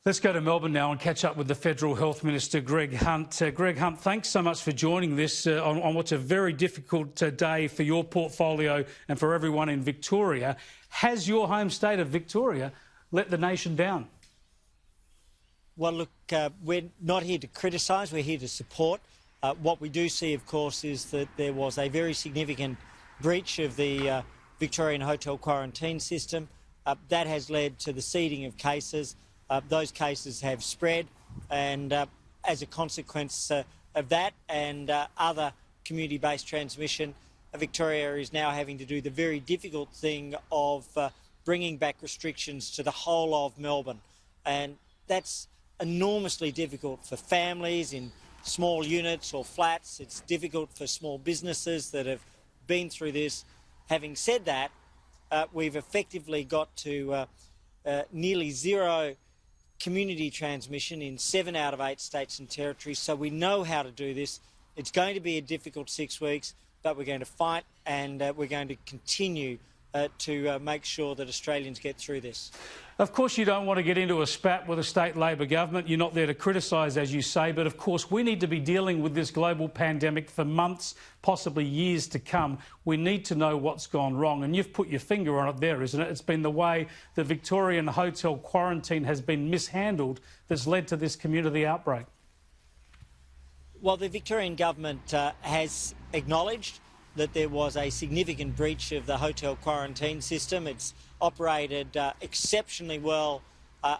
Let's go to Melbourne now and catch up with the Federal Health Minister, Greg Hunt. Greg Hunt, thanks so much for joining this on what's a very difficult day for your portfolio and for everyone in Victoria. Has your home state of Victoria let the nation down? Well, look, we're not here to criticise, we're here to support. What we do see, of course, is that there was a very significant breach of the Victorian hotel quarantine system. That has led to the seeding of cases. Those cases have spread, and as a consequence of that and other community-based transmission, Victoria is now having to do the very difficult thing of bringing back restrictions to the whole of Melbourne. And that's enormously difficult for families in small units or flats. It's difficult for small businesses that have been through this. Having said that, we've effectively got to nearly zero community transmission in 7 out of 8 states and territories, so we know how to do this. It's going to be a difficult 6 weeks, but we're going to fight, and we're going to continue to make sure that Australians get through this. Of course, you don't want to get into a spat with a state Labor government. You're not there to criticise, as you say, but of course we need to be dealing with this global pandemic for months, possibly years to come. We need to know what's gone wrong, and you've put your finger on it there, isn't it? It's been the way the Victorian hotel quarantine has been mishandled that's led to this community outbreak. Well, the Victorian government has acknowledged that there was a significant breach of the hotel quarantine system. It's operated exceptionally well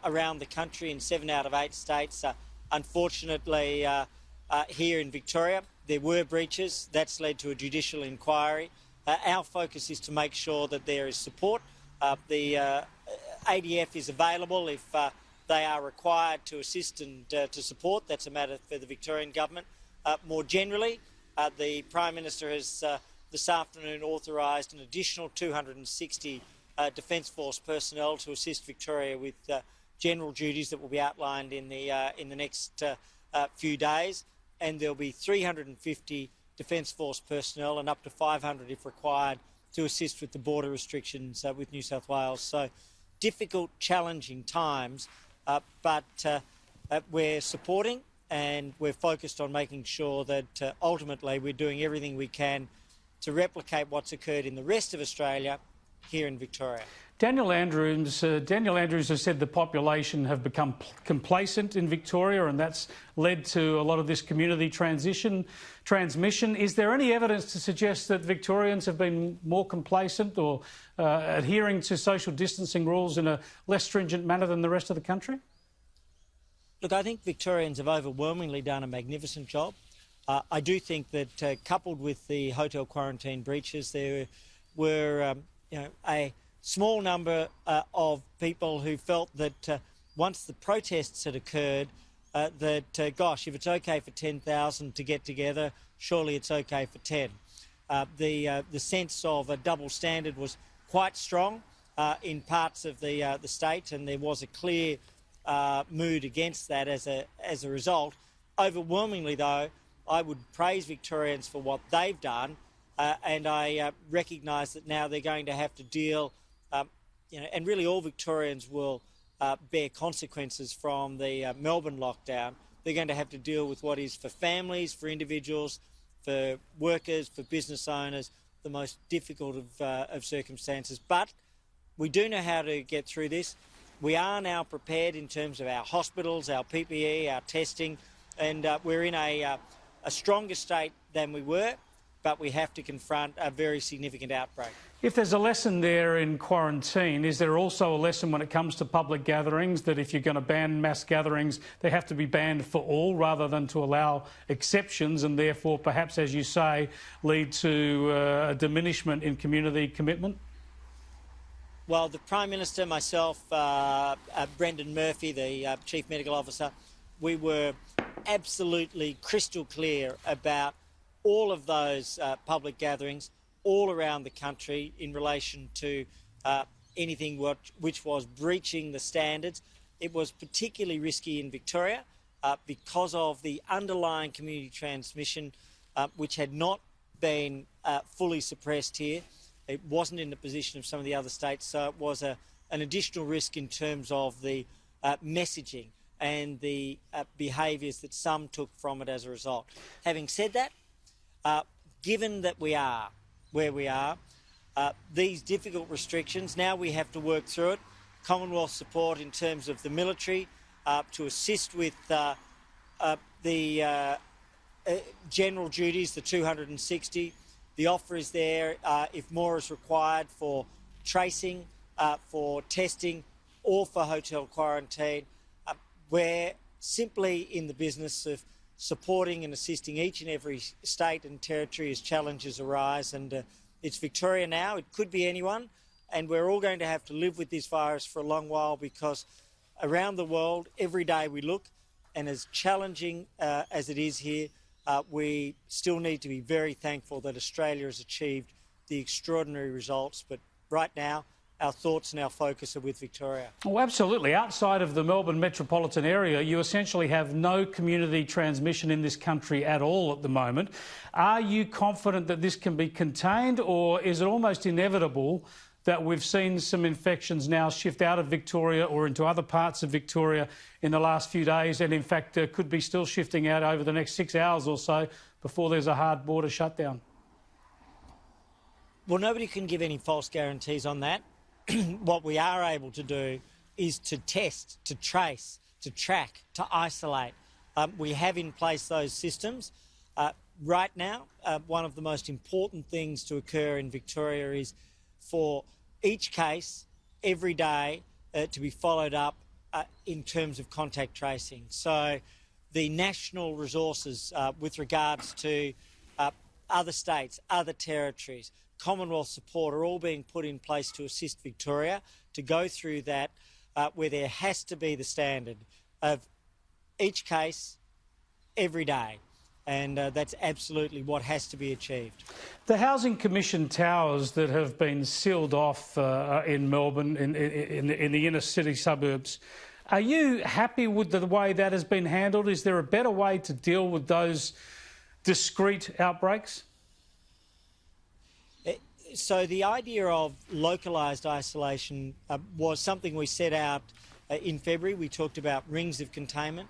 around the country in 7 out of 8 states. Unfortunately, here in Victoria, there were breaches. That's led to a judicial inquiry. Our focus is to make sure that there is support. The ADF is available if they are required to assist and to support. That's a matter for the Victorian government. More generally, the Prime Minister has this afternoon authorised an additional 260 Defence Force personnel to assist Victoria with general duties that will be outlined in the next few days, and there'll be 350 Defence Force personnel and up to 500 if required to assist with the border restrictions with New South Wales. So difficult, challenging times, but we're supporting, and we're focused on making sure that ultimately we're doing everything we can to replicate what's occurred in the rest of Australia here in Victoria. Daniel Andrews has said the population have become complacent in Victoria, and that's led to a lot of this community transmission. Is there any evidence to suggest that Victorians have been more complacent or adhering to social distancing rules in a less stringent manner than the rest of the country? Look, I think Victorians have overwhelmingly done a magnificent job. I do think that coupled with the hotel quarantine breaches, there were a small number of people who felt that once the protests had occurred, gosh, if it's okay for 10,000 to get together, surely it's okay for 10. The sense of a double standard was quite strong in parts of the state, and there was a clear mood against that as a result. Overwhelmingly, though, I would praise Victorians for what they've done, and I recognise that now they're going to have to deal, and really all Victorians will bear consequences from the Melbourne lockdown. They're going to have to deal with what is for families, for individuals, for workers, for business owners, the most difficult of circumstances. But we do know how to get through this. We are now prepared in terms of our hospitals, our PPE, our testing, and we're in a stronger state than we were, but we have to confront a very significant outbreak. If there's a lesson there in quarantine, is there also a lesson when it comes to public gatherings, that if you're going to ban mass gatherings, they have to be banned for all rather than to allow exceptions and therefore perhaps, as you say, lead to a diminishment in community commitment? Well, the Prime Minister, myself, Brendan Murphy, the Chief Medical Officer, we were absolutely crystal clear about all of those public gatherings all around the country in relation to anything which was breaching the standards. It was particularly risky in Victoria because of the underlying community transmission which had not been fully suppressed here. It wasn't in the position of some of the other states, so it was an additional risk in terms of the messaging. and the behaviours that some took from it as a result. Having said that, given that we are where we are, these difficult restrictions, now we have to work through it. Commonwealth support in terms of the military to assist with the general duties, the 260. The offer is there if more is required for tracing, for testing, or for hotel quarantine. We're simply in the business of supporting and assisting each and every state and territory as challenges arise, and it's Victoria now. It could be anyone, and we're all going to have to live with this virus for a long while, because around the world every day we look, and as challenging as it is here, we still need to be very thankful that Australia has achieved the extraordinary results. But right now, our thoughts and our focus are with Victoria. Oh, absolutely. Outside of the Melbourne metropolitan area, you essentially have no community transmission in this country at all at the moment. Are you confident that this can be contained, or is it almost inevitable that we've seen some infections now shift out of Victoria or into other parts of Victoria in the last few days, and in fact could be still shifting out over the next 6 hours or so before there's a hard border shutdown? Well, nobody can give any false guarantees on that. What we are able to do is to test, to trace, to track, to isolate. We have in place those systems. Right now, one of the most important things to occur in Victoria is for each case, every day, to be followed up in terms of contact tracing. So the national resources with regards to other states, other territories, Commonwealth support are all being put in place to assist Victoria to go through that, where there has to be the standard of each case every day. And that's absolutely what has to be achieved. The Housing Commission towers that have been sealed off in Melbourne, in the inner city suburbs, are you happy with the way that has been handled? Is there a better way to deal with those discrete outbreaks? So the idea of localised isolation was something we set out in February. We talked about rings of containment.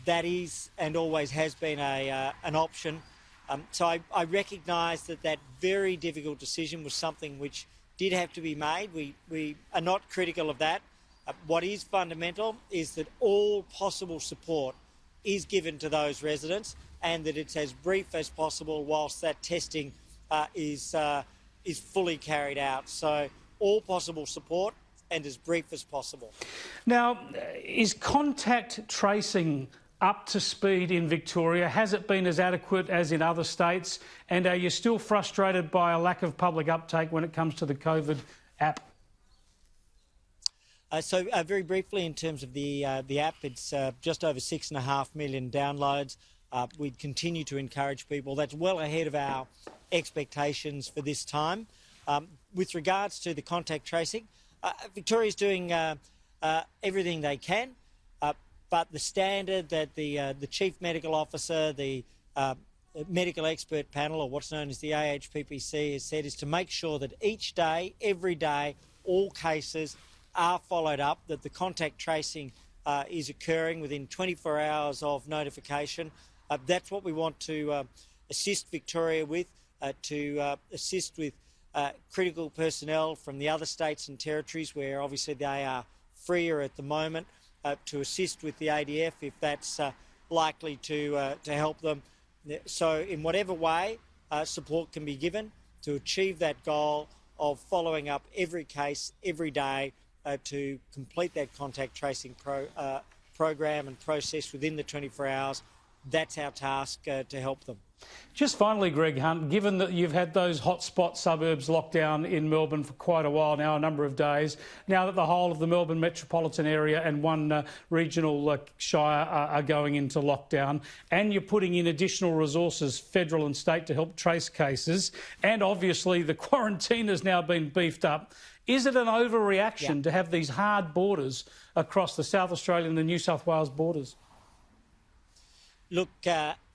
That is and always has been an option. So I recognise that very difficult decision was something which did have to be made. We are not critical of that. What is fundamental is that all possible support is given to those residents, and that it's as brief as possible whilst that testing is fully carried out. So all possible support and as brief as possible. Now, is contact tracing up to speed in Victoria? Has it been as adequate as in other states? And are you still frustrated by a lack of public uptake when it comes to the COVID app? So very briefly, in terms of the app, it's just over 6.5 million downloads. We'd continue to encourage people. That's well ahead of our expectations for this time. With regards to the contact tracing, Victoria's doing everything they can, but the standard that the Chief Medical Officer, the Medical Expert Panel, or what's known as the AHPPC, has said is to make sure that each day, every day, all cases are followed up, that the contact tracing is occurring within 24 hours of notification. That's what we want to assist Victoria with, to assist with critical personnel from the other states and territories where obviously they are freer at the moment, to assist with the ADF if that's likely to help them. So in whatever way support can be given to achieve that goal of following up every case every day, to complete that contact tracing program and process within the 24 hours, that's our task to help them. Just finally, Greg Hunt, given that you've had those hotspot suburbs locked down in Melbourne for quite a while now, a number of days, now that the whole of the Melbourne metropolitan area and one regional shire are going into lockdown, and you're putting in additional resources, federal and state, to help trace cases, and obviously the quarantine has now been beefed up, is it an overreaction to have these hard borders across the South Australian and the New South Wales borders? Look,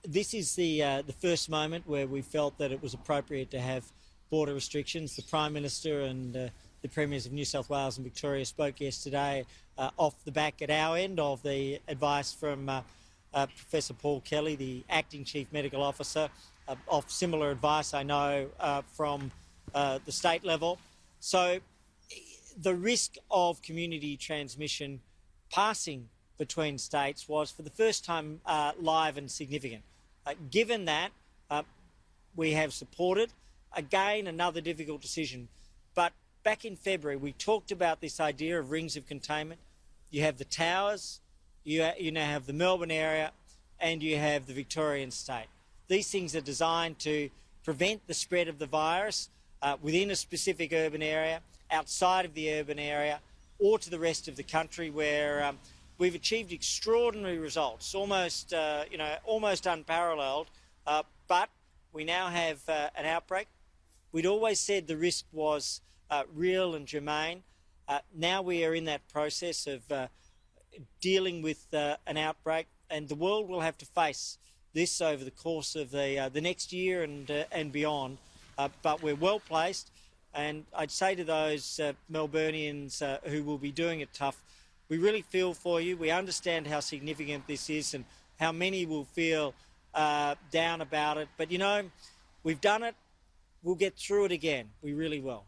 this is the first moment where we felt that it was appropriate to have border restrictions. The Prime Minister and the Premiers of New South Wales and Victoria spoke yesterday off the back at our end of the advice from Professor Paul Kelly, the Acting Chief Medical Officer, of similar advice I know from the state level. So the risk of community transmission passing between states was for the first time live and significant. Given that, we have supported, again, another difficult decision. But back in February, we talked about this idea of rings of containment. You have the towers, you now have the Melbourne area, and you have the Victorian state. These things are designed to prevent the spread of the virus within a specific urban area, outside of the urban area, or to the rest of the country, where we've achieved extraordinary results, almost unparalleled. But we now have an outbreak. We'd always said the risk was real and germane. Now we are in that process of dealing with an outbreak, and the world will have to face this over the course of the next year and beyond. But we're well placed, and I'd say to those Melburnians who will be doing it tough, we really feel for you. We understand how significant this is and how many will feel down about it. But, you know, we've done it. We'll get through it again. We really will.